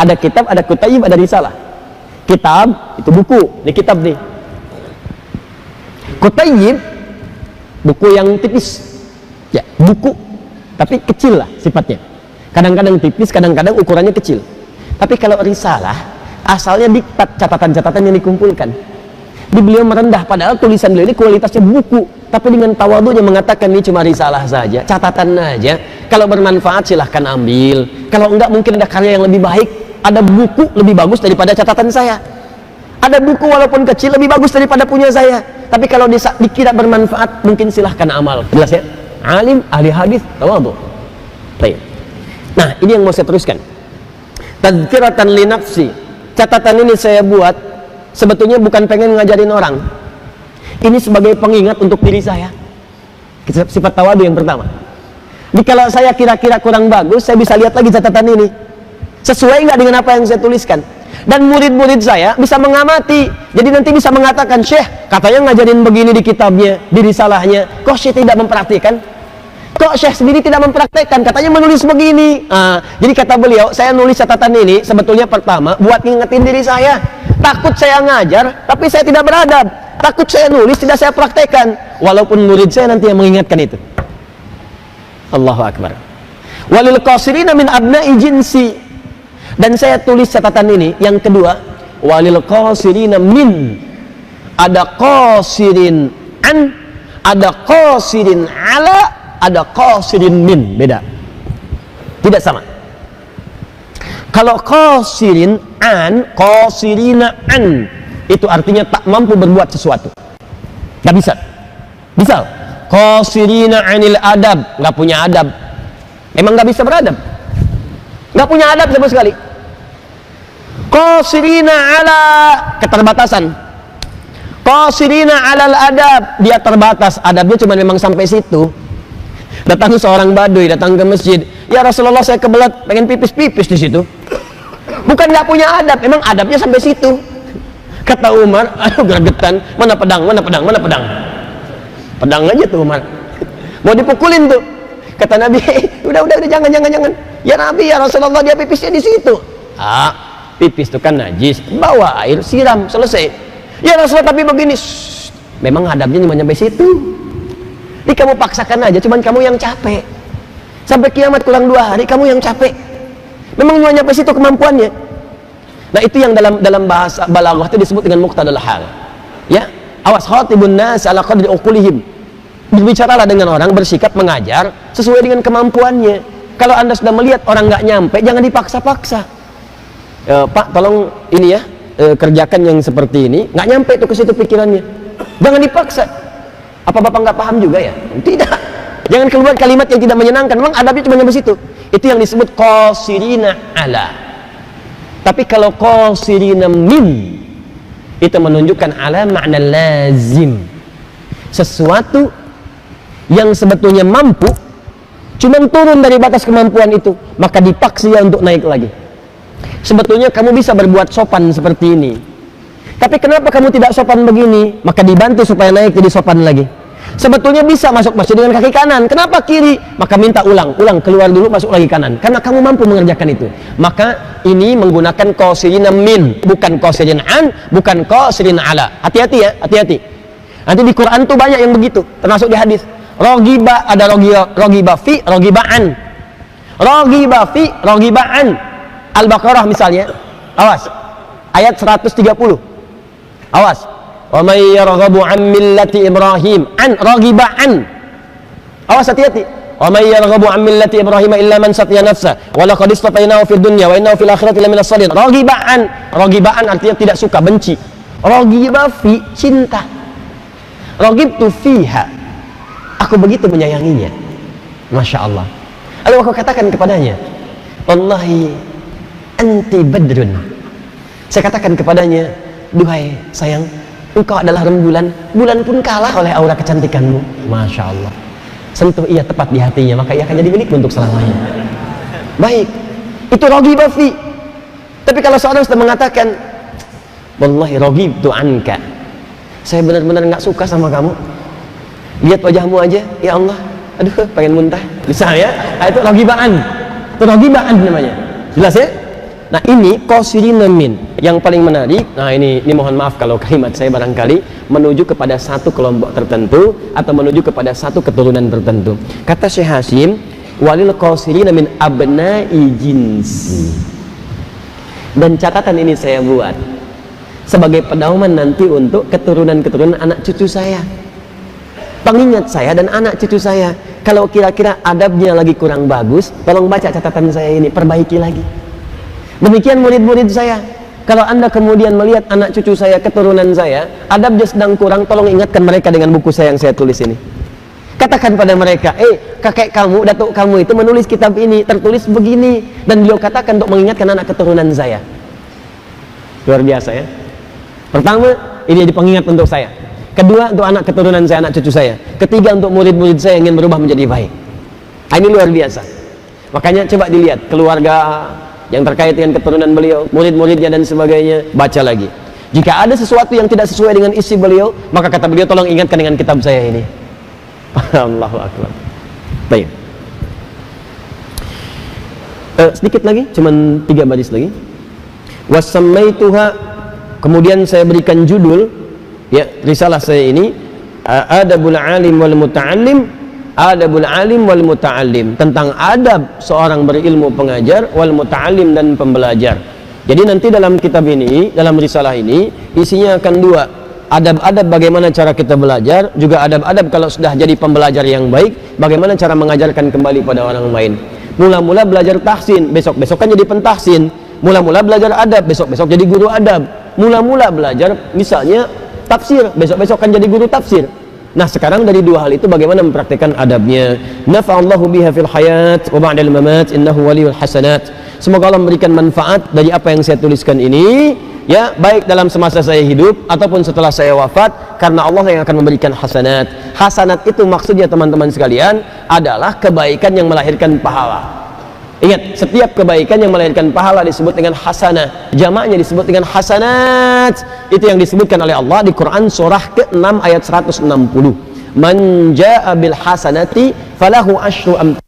Ada kitab, ada kutaib, ada risalah. Kitab itu buku, ini kitab nih. Kutaib buku yang tipis, ya buku, tapi kecil lah sifatnya. Kadang-kadang tipis, kadang-kadang ukurannya kecil. Tapi kalau risalah, asalnya diktat, catatan-catatan yang dikumpulkan. Di beliau merendah, padahal tulisan beliau ini kualitasnya buku, tapi dengan tawadhunya mengatakan ini cuma risalah saja, catatan aja. Kalau bermanfaat silahkan ambil, kalau enggak mungkin ada karya yang lebih baik. Ada buku lebih bagus daripada catatan saya, ada buku walaupun kecil lebih bagus daripada punya saya. Tapi kalau dikira bermanfaat, mungkin silahkan amal. Jelas ya? Alim, ahli hadis, tawadhu. Baik. Nah, ini yang mau saya teruskan. Tadzkiratan li nafsi. Catatan ini saya buat sebetulnya bukan pengen ngajarin orang. Ini sebagai pengingat untuk diri saya. Sifat tawadhu yang pertama. Jadi kalau saya kira-kira kurang bagus, saya bisa lihat lagi catatan ini. Sesuai nggak dengan apa yang saya tuliskan? Dan murid-murid saya bisa mengamati. Jadi nanti bisa mengatakan, Syekh, katanya ngajarin begini di kitabnya, di risalahnya. Kok Syekh tidak mempraktikkan? Kok Syekh sendiri tidak mempraktekkan? Katanya menulis begini. Jadi kata beliau, saya nulis catatan ini sebetulnya pertama buat ngingetin diri saya. Takut saya ngajar, tapi saya tidak beradab. Takut saya nulis, tidak saya praktekkan. Walaupun murid saya nanti yang mengingatkan itu. Allahu Akbar. Walil qasirina min abna'i jinsi. Dan saya tulis catatan ini yang kedua, walil qasirina min. Ada qasirin an, ada qasirin ala, ada qasirin min. Beda, tidak sama. Kalau qasirin an, qasirina an, itu artinya tak mampu berbuat sesuatu, nggak bisa. Misal qasirina anil adab, nggak punya adab, memang nggak bisa beradab, nggak punya adab sama sekali. Qasirina ala, keterbatasan. Qasirina alal adab, dia terbatas, adabnya cuma memang sampai situ. Datang seorang badui, datang ke masjid, ya Rasulullah saya kebelat, pengen pipis-pipis di situ. Bukan nggak punya adab, memang adabnya sampai situ. Kata Umar, aduh gregetan, mana pedang, mana pedang, mana pedang. Pedang aja tuh Umar, mau dipukulin tuh. Kata Nabi, udah jangan. Ya Nabi, ya Rasulullah, dia pipisnya di situ. Pipis itu kan najis, bawa air siram, selesai. Ya Rasulullah, tapi begini, memang adabnya cuma sampai situ. Jadi kamu paksakan aja, cuman kamu yang capek. Sampai kiamat kurang 2 hari, kamu yang capek. Memang cuma sampai situ kemampuannya. Nah itu yang dalam bahasa balaghah itu disebut dengan muqtadal hal. Ya, awas khatibun nas ala qadri uqulihim. Berbicaralah dengan orang, bersikap mengajar sesuai dengan kemampuannya. Kalau Anda sudah melihat orang nggak nyampe, jangan dipaksa-paksa. Pak, tolong ini ya, kerjakan yang seperti ini. Nggak nyampe itu ke situ pikirannya, jangan dipaksa. Apa Bapak nggak paham juga ya? Tidak. Jangan keluar kalimat yang tidak menyenangkan. Memang adabnya cuma sampai situ. Itu yang disebut qasirina ala. Tapi kalau qasirina min, itu menunjukkan ala makna lazim, sesuatu yang sebetulnya mampu, cuman turun dari batas kemampuan itu, maka dipaksa untuk naik lagi. Sebetulnya kamu bisa berbuat sopan seperti ini, tapi kenapa kamu tidak sopan begini? Maka dibantu supaya naik jadi sopan lagi. Sebetulnya bisa masuk masjid dengan kaki kanan, kenapa kiri? Maka minta ulang, keluar dulu, masuk lagi kanan, karena kamu mampu mengerjakan itu. Maka ini menggunakan qasirina min, bukan qasirin an, bukan qasirin ala. Hati-hati ya, hati-hati. Nanti di Quran tuh banyak yang begitu, termasuk di hadis. Rogiba, ada rogiba fi, rogibaan. Rogiba fi, rogibaan. Al-Baqarah misalnya, awas, ayat 130, awas, wa may yarghabu an millati Ibrahim, an, rogibaan, awas, hati-hati. Wa may yarghabu an millati Ibrahim illa man satiya nafsa wa laqad istafainahu fid dunya wa innahu fil akhirati laminas shalihin. Rogibaan artinya tidak suka, benci. Rogiba fi, cinta. Rogibtu fiha, aku begitu menyayanginya. Masya Allah. Lalu aku katakan kepadanya, wallahi anti badrun. Saya katakan kepadanya, duhai sayang, engkau adalah rembulan, bulan pun kalah oleh aura kecantikanmu. Masya Allah. Sentuh ia tepat di hatinya, maka ia akan jadi milikmu untuk selamanya. Baik, itu rogiba fi. Tapi kalau seorang sudah mengatakan, wallahi rogibtu anka, saya benar-benar nggak suka sama kamu, lihat wajahmu aja, ya Allah, aduh pengen muntah, misalnya, itu rogibaan. Itu rogibaan namanya. Jelas ya? Nah ini qasirina min. Yang paling menarik, nah ini mohon maaf kalau kalimat saya barangkali menuju kepada satu kelompok tertentu atau menuju kepada satu keturunan tertentu. Kata Syekh Hashim, walil qasirina min abna'i jinsi. Dan catatan ini saya buat sebagai pedoman nanti untuk keturunan-keturunan anak cucu saya, pengingat saya dan anak cucu saya. Kalau kira-kira adabnya lagi kurang bagus, tolong baca catatan saya ini, perbaiki lagi. Demikian murid-murid saya. Kalau Anda kemudian melihat anak cucu saya, keturunan saya, adabnya sedang kurang, tolong ingatkan mereka dengan buku saya yang saya tulis ini. Katakan pada mereka, kakek kamu, datuk kamu itu menulis kitab ini, tertulis begini. Dan beliau katakan untuk mengingatkan anak keturunan saya. Luar biasa ya. Pertama, ini jadi pengingat untuk saya. Kedua, untuk anak keturunan saya, anak cucu saya. Ketiga, untuk murid-murid saya yang ingin berubah menjadi baik. Ini luar biasa. Makanya coba dilihat keluarga yang terkait dengan keturunan beliau, murid-muridnya dan sebagainya, baca lagi. Jika ada sesuatu yang tidak sesuai dengan isi beliau, maka kata beliau, tolong ingatkan dengan kitab saya ini. Allahu Akbar. Baik. Sedikit lagi, cuman 3 baris lagi. Wasammaituha, kemudian saya berikan judul ya risalah saya ini, Adabul Alim wal Muta'allim. Adabul alim wal muta'allim, tentang adab seorang berilmu pengajar, wal muta'allim dan pembelajar. Jadi nanti dalam kitab ini, dalam risalah ini, isinya akan 2. Adab-adab bagaimana cara kita belajar, juga adab-adab kalau sudah jadi pembelajar yang baik, bagaimana cara mengajarkan kembali pada orang lain. Mula-mula belajar tahsin, besok-besok kan jadi pentahsin. Mula-mula belajar adab, besok-besok jadi guru adab. Mula-mula belajar misalnya tafsir, besok-besok kan jadi guru tafsir. Nah sekarang dari 2 hal itu bagaimana mempraktikkan adabnya. Nafa'allahu biha fil hayat wa ba'dal mamat innahu waliyul hasanat. Semoga Allah memberikan manfaat dari apa yang saya tuliskan ini, ya, baik dalam semasa saya hidup ataupun setelah saya wafat, karena Allah yang akan memberikan hasanat. Hasanat itu maksudnya teman-teman sekalian adalah kebaikan yang melahirkan pahala. Ingat, setiap kebaikan yang melahirkan pahala disebut dengan hasanah. Jamaknya disebut dengan hasanat. Itu yang disebutkan oleh Allah di Quran surah ke-6 ayat 160. Man jaa bil hasanati falahu asyru amthal.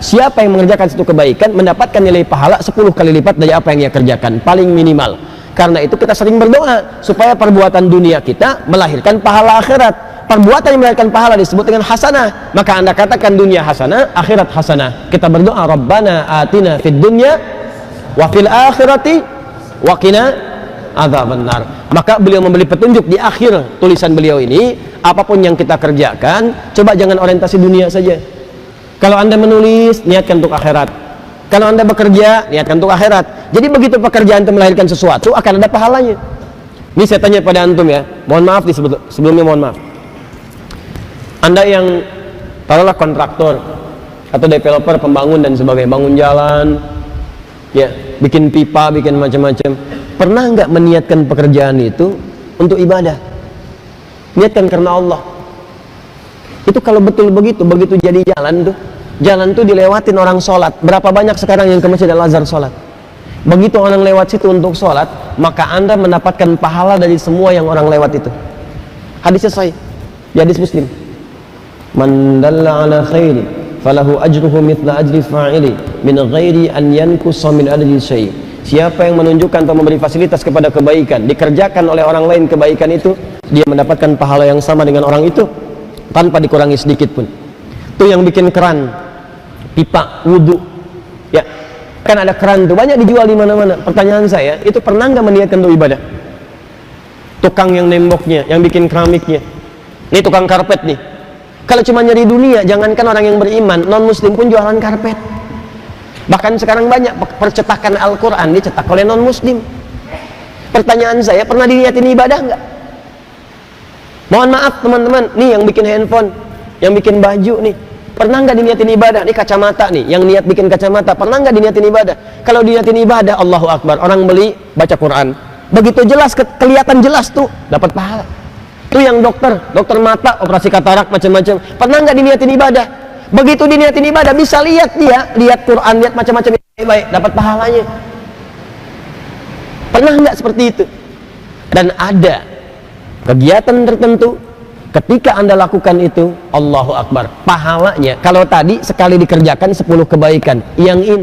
Siapa yang mengerjakan satu kebaikan mendapatkan nilai pahala 10 kali lipat dari apa yang ia kerjakan, paling minimal. Karena itu kita sering berdoa supaya perbuatan dunia kita melahirkan pahala akhirat. Perbuatan yang melahirkan pahala disebut dengan hasanah. Maka Anda katakan dunia hasanah, akhirat hasanah. Kita berdoa, Rabbana atina fid dunya wa fil akhirati wa qina adzabannar. Maka beliau memberi petunjuk di akhir tulisan beliau ini, apapun yang kita kerjakan, coba jangan orientasi dunia saja. Kalau Anda menulis, niatkan untuk akhirat. Kalau Anda bekerja, niatkan untuk akhirat. Jadi begitu pekerjaan itu melahirkan sesuatu, akan ada pahalanya. Ini saya tanya pada antum ya, mohon maaf sebelumnya mohon maaf. Anda yang taruhlah kontraktor atau developer, pembangun dan sebagainya, bangun jalan, ya, bikin pipa, bikin macam-macam. Pernah nggak meniatkan pekerjaan itu untuk ibadah? Niatkan karena Allah. Itu kalau betul begitu jadi jalan tuh dilewatin orang sholat. Berapa banyak sekarang yang ke Masjid Al-Azhar sholat? Begitu orang lewat situ untuk sholat, maka Anda mendapatkan pahala dari semua yang orang lewat itu. Hadisnya sahih, di hadis Muslim. Man dalla ala khairi falahu ajruhu mithla ajri fa'ili min ghairi an yankusa min adli syai'. Siapa yang menunjukkan atau memberi fasilitas kepada kebaikan, dikerjakan oleh orang lain kebaikan itu, dia mendapatkan pahala yang sama dengan orang itu tanpa dikurangi sedikit pun. Itu yang bikin keran, pipa, wudu, ya, kan ada keran tuh banyak dijual di mana-mana. Pertanyaan saya, itu pernah nggak meniatkan untuk ibadah? Tukang yang nemboknya, yang bikin keramiknya, ini tukang karpet nih. Kalau cuma nyari dunia, jangankan orang yang beriman, non muslim pun jualan karpet. Bahkan sekarang banyak percetakan Al-Quran dicetak oleh non muslim. Pertanyaan saya, pernah diniatin ibadah nggak? Mohon maaf teman-teman, nih yang bikin handphone, yang bikin baju nih, pernah nggak diniatin ibadah? Nih kacamata nih, yang niat bikin kacamata, pernah nggak diniatin ibadah? Kalau diniatin ibadah, Allahu Akbar, orang beli, baca Quran, begitu jelas, kelihatan jelas tuh, dapat pahala. Itu yang dokter mata, operasi katarak, macam-macam, pernah nggak diniatin ibadah? Begitu diniatin ibadah, bisa lihat dia, lihat Quran, lihat macam-macam baik, dapat pahalanya. Pernah nggak seperti itu? Dan ada kegiatan tertentu, ketika Anda lakukan itu, Allahu Akbar, pahalanya, kalau tadi sekali dikerjakan 10 kebaikan, yang ini